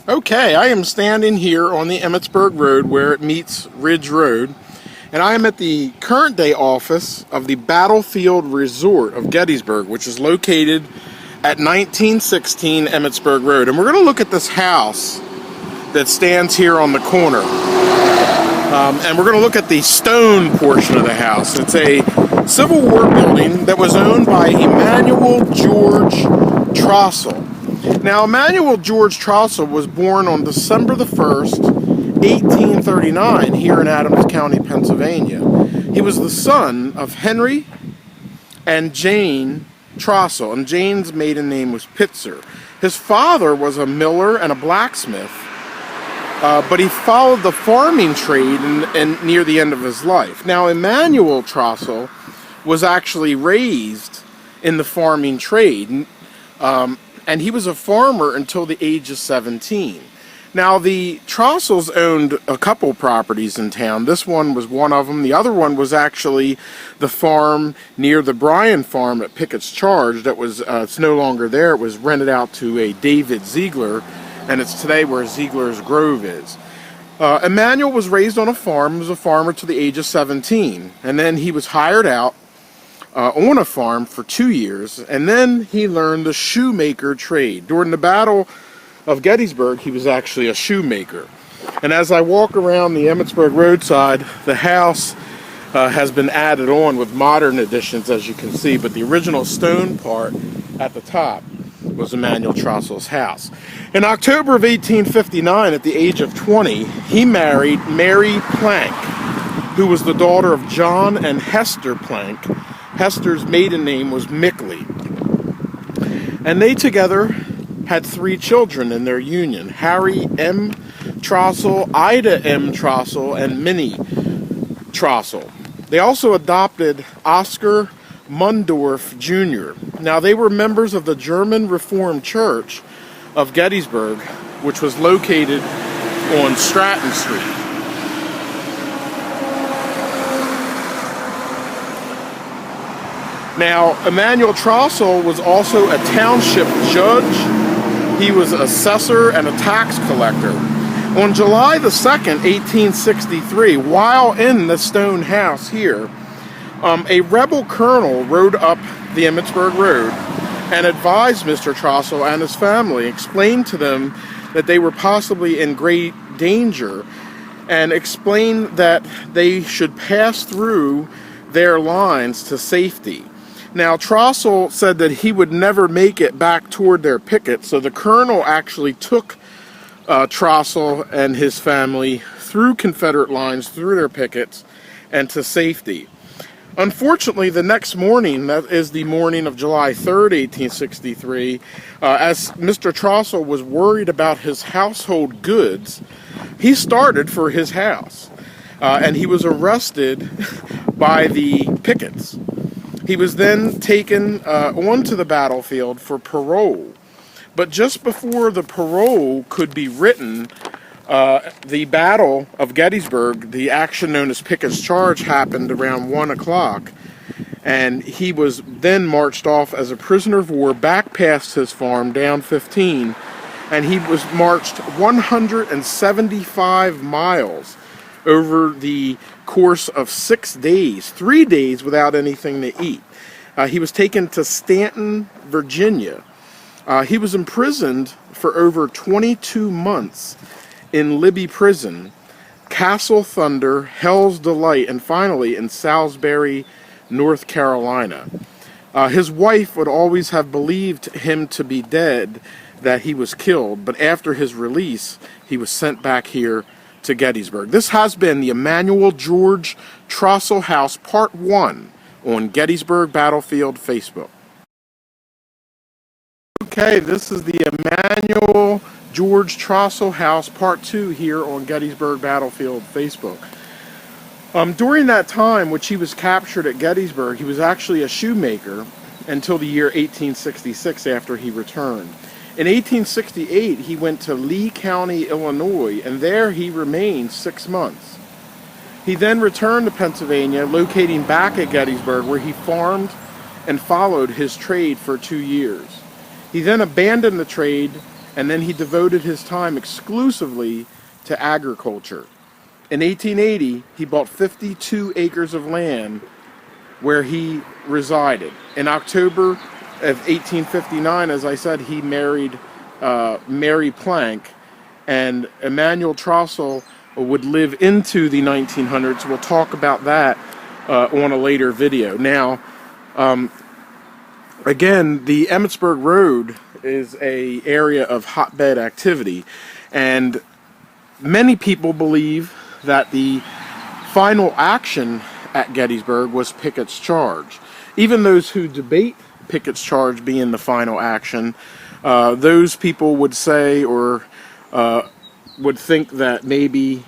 Okay, I am standing here on the Emmitsburg Road where it meets Ridge Road, and I am at the current day office of the Battlefield Resort of Gettysburg, which is located at 1916 Emmitsburg Road. And we're going to look at this house that stands here on the corner. And we're going to look at the stone portion of the house. It's a Civil War building that was owned by Emmanuel George Trostle. Now, Emmanuel George Trostle was born on December the 1st, 1839, here in Adams County, Pennsylvania. He was the son of Henry and Jane Trostle, and Jane's maiden name was Pitzer. His father was a miller and a blacksmith, but he followed the farming trade near the end of his life. Now, Emmanuel Trostle was actually raised in the farming trade, and he was a farmer until the age of 17. Now, the Trossels owned a couple properties in town. This one was one of them. The other one was actually the farm near the Bryan farm at Pickett's Charge that was, it's no longer there. It was rented out to a David Ziegler, and it's today where Ziegler's Grove is. Emmanuel was raised on a farm, was a farmer to the age of 17, and then he was hired out on a farm for 2 years, and then he learned the shoemaker trade. During the Battle of Gettysburg, he was actually a shoemaker. And as I walk around the Emmitsburg roadside, the house has been added on with modern additions, as you can see, but the original stone part at the top was Emmanuel Trossell's house. In October of 1859, at the age of 20, he married Mary Plank, who was the daughter of John and Hester Plank. Hester's maiden name was Mickley. And they together had 3 children in their union: Harry M. Trostle, Ida M. Trostle, and Minnie Trostle. They also adopted Oscar Mundorf Jr. Now, they were members of the German Reformed Church of Gettysburg, which was located on Stratton Street. Now, Emmanuel Trostle was also a township judge. He was assessor and a tax collector. On July the 2nd, 1863, while in the stone house here, a rebel colonel rode up the Emmitsburg Road and advised Mr. Trostle and his family, explained to them that they were possibly in great danger, and explained that they should pass through their lines to safety. Now, Trostle said that he would never make it back toward their pickets, so the colonel actually took Trostle and his family through Confederate lines, through their pickets, and to safety. Unfortunately, the next morning, that is the morning of July 3rd, 1863, as Mr. Trostle was worried about his household goods, he started for his house, and he was arrested by the pickets. He was then taken onto the battlefield for parole. But just before the parole could be written, the Battle of Gettysburg, the action known as Pickett's Charge, happened around 1 o'clock. And he was then marched off as a prisoner of war back past his farm, down 15. And he was marched 175 miles over the course of 6 days, 3 days without anything to eat. He was taken to Stanton, Virginia. He was imprisoned for over 22 months in Libby Prison, Castle Thunder, Hell's Delight, and finally in Salisbury, North Carolina. His wife would always have believed him to be dead, that he was killed, but after his release, he was sent back here to Gettysburg. This has been the Emmanuel George Trostle House, Part 1, on Gettysburg Battlefield Facebook. Okay, this is the Emmanuel George Trostle House, Part 2, here on Gettysburg Battlefield Facebook. During that time, which he was captured at Gettysburg, he was actually a shoemaker until the year 1866, after he returned. In 1868, he went to Lee County, Illinois, and there he remained 6 months. He then returned to Pennsylvania, locating back at Gettysburg, where he farmed and followed his trade for 2 years. He then abandoned the trade and then he devoted his time exclusively to agriculture. In 1880, he bought 52 acres of land where he resided. In October of 1859, as I said, he married Mary Plank, and Emmanuel Trostle would live into the 1900s. We'll talk about that on a later video. Now, again, the Emmetsburg Road is an area of hotbed activity, and many people believe that the final action at Gettysburg was Pickett's charge. Even those who debate Pickett's charge being the final action, those people would say or would think that maybe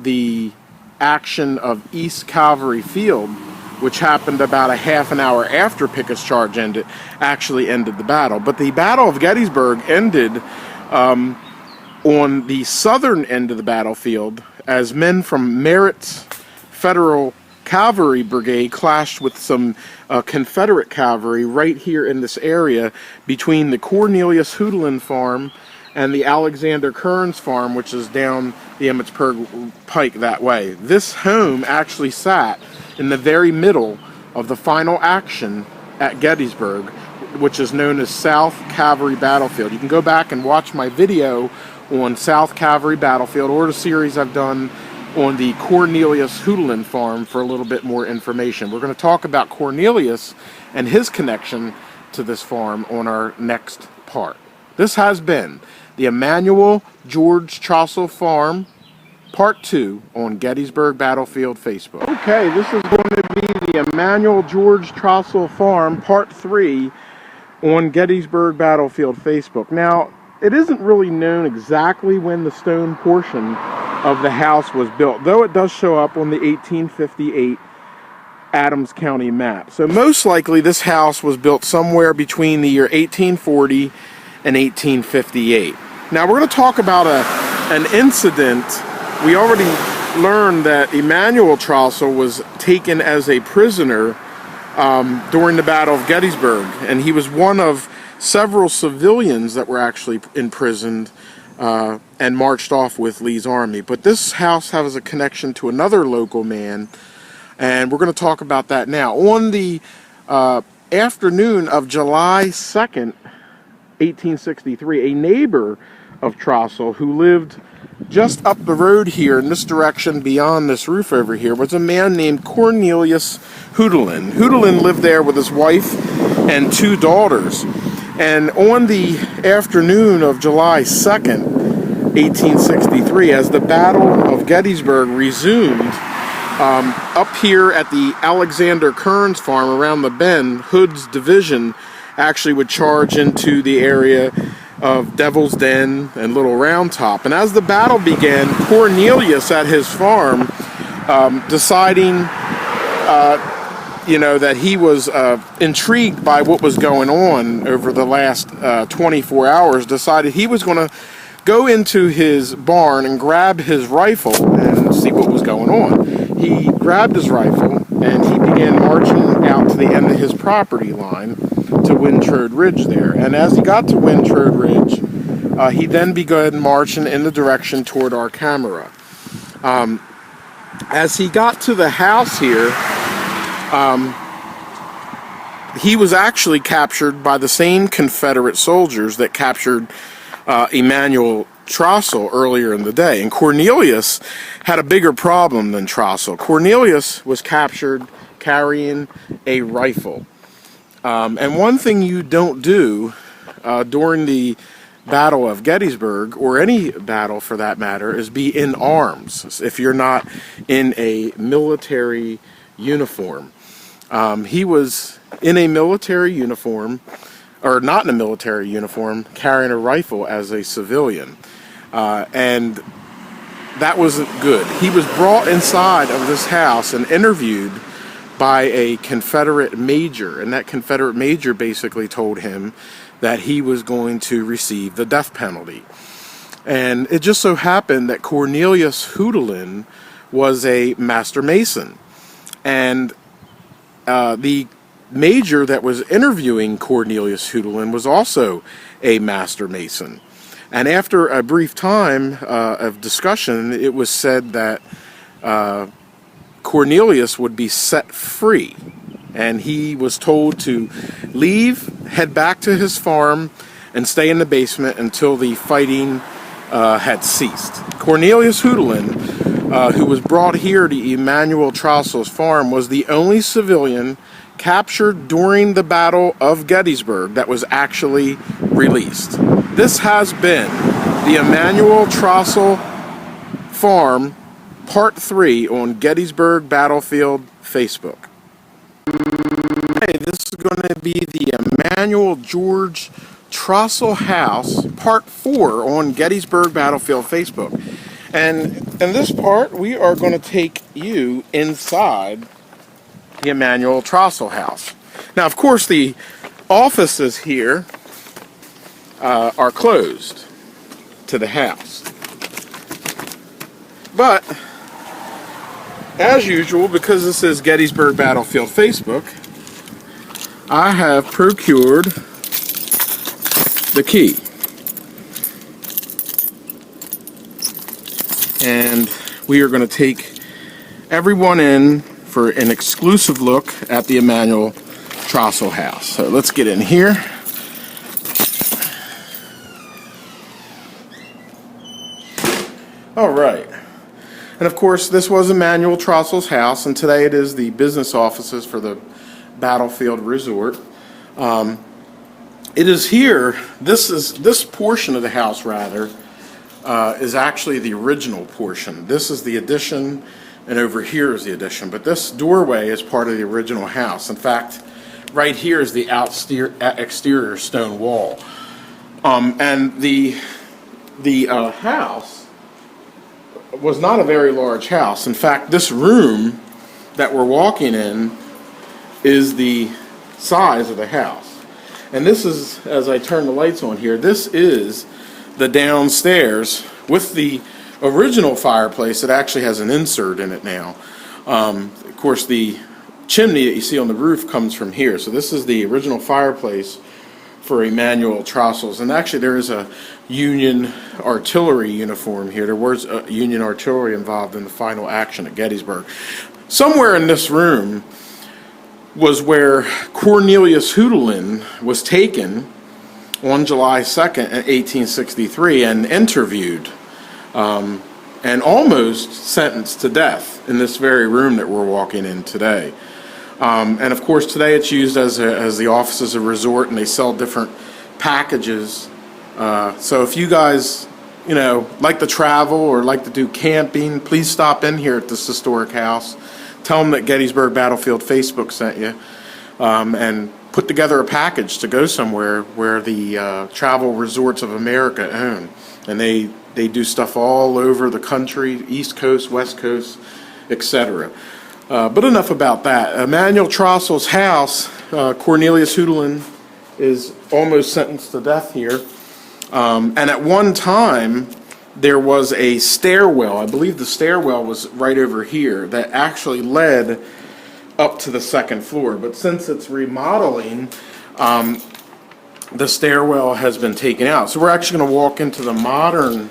the action of East Cavalry Field, which happened about a half an hour after Pickett's charge ended, actually ended the battle. But the Battle of Gettysburg ended on the southern end of the battlefield as men from Merritt's Federal Cavalry Brigade clashed with some Confederate cavalry right here in this area between the Cornelius Hoodlin farm and the Alexander Kearns farm, which is down the Emmetsburg Pike that way. This home actually sat in the very middle of the final action at Gettysburg, which is known as South Cavalry Battlefield. You can go back and watch my video on South Cavalry Battlefield, or the series I've done on the Cornelius Hoodlin farm for a little bit more information. We're going to talk about Cornelius and his connection to this farm on our next part. This has been the Emmanuel George Trostle Farm, Part 2 on Gettysburg Battlefield Facebook. Okay, this is going to be the Emmanuel George Trostle Farm, Part 3 on Gettysburg Battlefield Facebook. Now, it isn't really known exactly when the stone portion of the house was built, though it does show up on the 1858 Adams County map. So most likely this house was built somewhere between the year 1840 and 1858. Now we're going to talk about an incident. We already learned that Emmanuel Trostle was taken as a prisoner during the Battle of Gettysburg, and he was one of several civilians that were actually imprisoned and marched off with Lee's army. But this house has a connection to another local man, and we're going to talk about that now. On the afternoon of July 2nd, 1863, a neighbor of Trostle who lived just up the road here in this direction beyond this roof over here was a man named Cornelius Hoodlin. Hoodlin lived there with his wife and 2 daughters. And on the afternoon of July 2nd, 1863, as the Battle of Gettysburg resumed, up here at the Alexander Kearns farm around the bend, Hood's division actually would charge into the area of Devil's Den and Little Round Top. And as the battle began, Cornelius at his farm, deciding that he was intrigued by what was going on over the last 24 hours, decided he was going to go into his barn and grab his rifle and see what was going on. He grabbed his rifle and he began marching out to the end of his property line to Wintrode Ridge there. And as he got to Wintrode Ridge, he then began marching in the direction toward our camera. As he got to the house here, he was actually captured by the same Confederate soldiers that captured Emmanuel Trostle earlier in the day. And Cornelius had a bigger problem than Trostle. Cornelius was captured carrying a rifle. And one thing you don't do during the Battle of Gettysburg, or any battle for that matter, is be in arms if you're not in a military uniform. He was in a military uniform, or not in a military uniform, carrying a rifle as a civilian. And that wasn't good. He was brought inside of this house and interviewed by a Confederate major, and that Confederate major basically told him that he was going to receive the death penalty. And it just so happened that Cornelius Hoodlin was a master mason, and the major that was interviewing Cornelius Hoodlin was also a master mason. And after a brief time of discussion, it was said that Cornelius would be set free. And he was told to leave, head back to his farm, and stay in the basement until the fighting had ceased. Cornelius Houdelin, who was brought here to Emmanuel Trostle's farm, was the only civilian captured during the Battle of Gettysburg that was actually released. This has been the Emmanuel Trostle Farm Part 3 on Gettysburg Battlefield Facebook. Hey, this is going to be the Emmanuel George Trostle House Part 4 on Gettysburg Battlefield Facebook. And in this part, we are going to take you inside the Emmanuel Trostle House. Now, of course, the offices here are closed to the house. But, as usual, because this is Gettysburg Battlefield Facebook, I have procured the key. And we are going to take everyone in for an exclusive look at the Emmanuel Trostle House. So let's get in here. All right. And of course, this was Emmanuel Trostle's house, and today it is the business offices for the Battlefield Resort. It is here, this portion of the house, rather, is actually the original portion. This is the addition, and over here is the addition. But this doorway is part of the original house. In fact, right here is the exterior stone wall. And the house was not a very large house. In fact, this room that we're walking in is the size of the house. And this is, as I turn the lights on here, this is the downstairs with the original fireplace. It actually has an insert in it now. Of course, the chimney that you see on the roof comes from here. So this is the original fireplace for Emmanuel Trostle's. And actually there is a Union artillery uniform here. There was Union artillery involved in the final action at Gettysburg. Somewhere in this room was where Cornelius Houdelin was taken on July 2nd, 1863, and interviewed and almost sentenced to death in this very room that we're walking in today. And of course, today it's used as the office as a resort, and they sell different packages. So if you guys, like to travel or like to do camping, please stop in here at this historic house. Tell them that Gettysburg Battlefield Facebook sent you, and put together a package to go somewhere where the Travel Resorts of America own. And they do stuff all over the country, East Coast, West Coast, etc. But enough about that. Emmanuel Trostle's house, Cornelius Houdelin is almost sentenced to death here. And at one time, there was a stairwell, I believe the stairwell was right over here, that actually led up to the second floor. But since it's remodeling, the stairwell has been taken out. So we're actually going to walk into the modern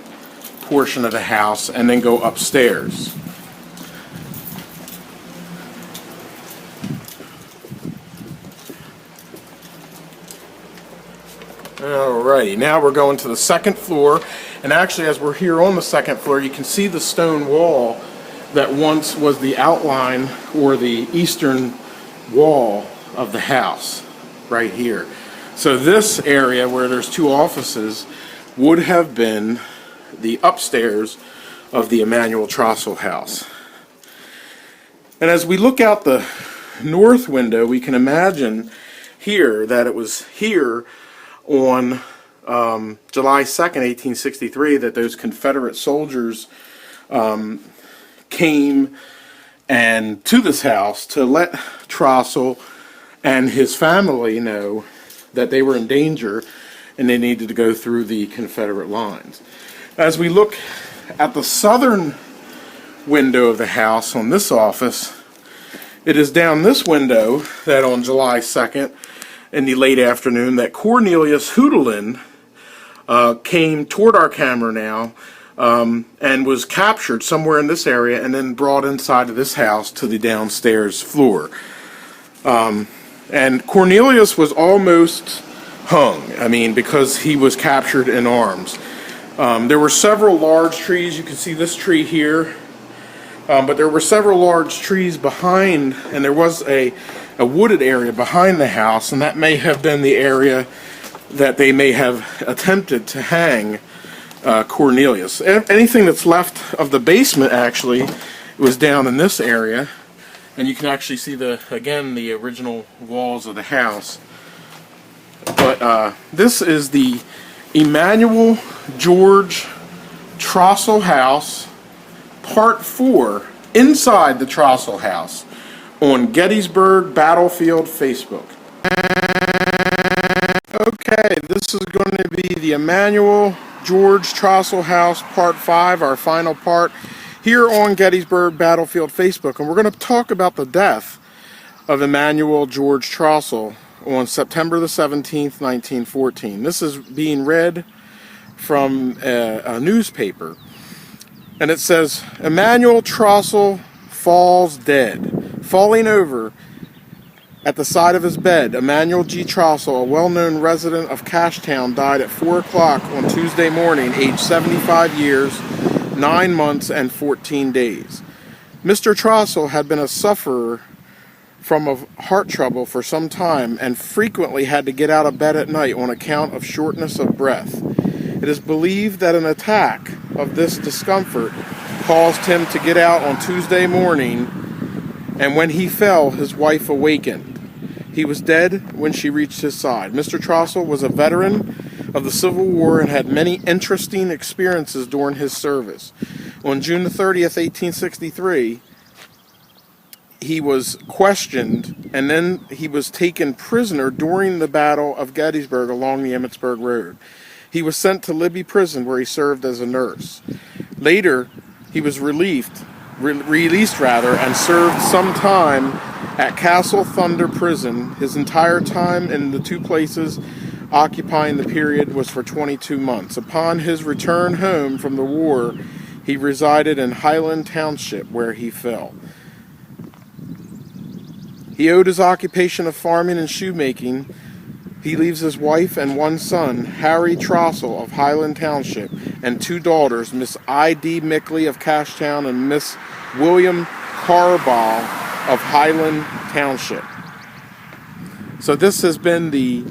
portion of the house and then go upstairs. Alrighty, now we're going to the second floor, and actually as we're here on the second floor, you can see the stone wall that once was the outline or the eastern wall of the house right here. So this area where there's two offices would have been the upstairs of the Emmanuel Trostle house. And as we look out the north window, we can imagine here that it was here on July 2nd, 1863, that those Confederate soldiers came and to this house to let Trostle and his family know that they were in danger and they needed to go through the Confederate lines. As we look at the southern window of the house on this office, it is down this window that on July 2nd in the late afternoon that Cornelius Houdelin came toward our camera now and was captured somewhere in this area and then brought inside of this house to the downstairs floor. And Cornelius was almost hung, because he was captured in arms. There were several large trees. You can see this tree here. But there were several large trees behind, and there was a wooded area behind the house, and that may have been the area that they may have attempted to hang Cornelius. Anything that's left of the basement actually was down in this area, and you can actually see the original walls of the house. But this is the Emmanuel George Trostle house, Part 4, inside the Trostle house, on Gettysburg Battlefield Facebook. Okay, this is going to be the Emmanuel George Trostle house, Part 5, our final part, here on Gettysburg Battlefield Facebook. And we're going to talk about the death of Emmanuel George Trostle on September the 17th, 1914. This is being read from a newspaper. And it says, Emmanuel Trostle falls dead. Falling over at the side of his bed, Emmanuel G. Trostle, a well-known resident of Cashtown, died at 4 o'clock on Tuesday morning, aged 75 years, 9 months, and 14 days. Mr. Trostle had been a sufferer from heart trouble for some time and frequently had to get out of bed at night on account of shortness of breath. It is believed that an attack of this discomfort caused him to get out on Tuesday morning, and when he fell, his wife awakened. He was dead when she reached his side. Mr. Trostle was a veteran of the Civil War and had many interesting experiences during his service. On June the 30th, 1863, he was questioned, and then he was taken prisoner during the Battle of Gettysburg along the Emmitsburg Road. He was sent to Libby Prison, where he served as a nurse. Later, he was released, and served some time at Castle Thunder Prison. His entire time in the two places occupying the period was for 22 months. Upon his return home from the war, he resided in Highland Township, where he fell. He owed his occupation of farming and shoemaking. He leaves his wife and one son, Harry Trostle of Highland Township, and two daughters, Miss I.D. Mickley of Cashtown and Miss William Carball of Highland Township. So this has been the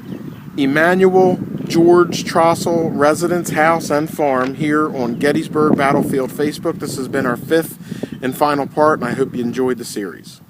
Emmanuel George Trostle residence, house, and farm here on Gettysburg Battlefield Facebook. This has been our 5th and final part, and I hope you enjoyed the series.